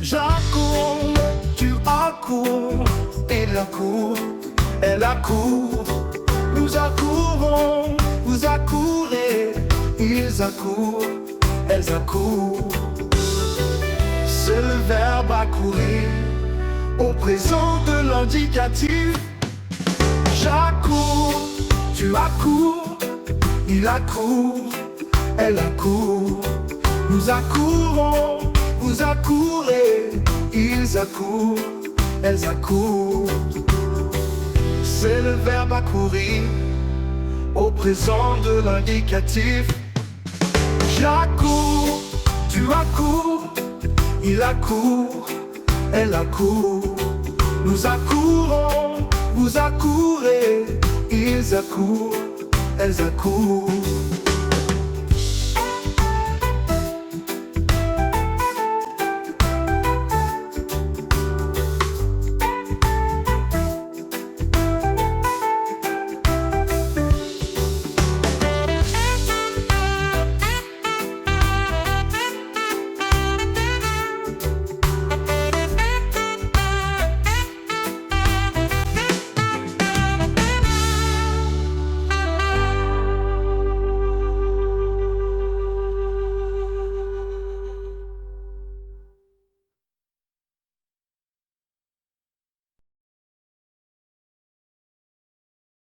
J'accours, tu accours, il accourt, elle accourt. Nous accourons, vous accourez, ils accourent, elles accourent. C'est le verbe accourir au présent de l'indicatif. J'accours, tu accours, il accourt, elle accourt. Nous accourons, vous accourez, ils accourent, elles accourent. C'est le verbe accourir au présent de l'indicatif. J'accours, tu accours, il accourt, elle accourt. Nous accourons, vous accourez, ils accourent, elles accourent.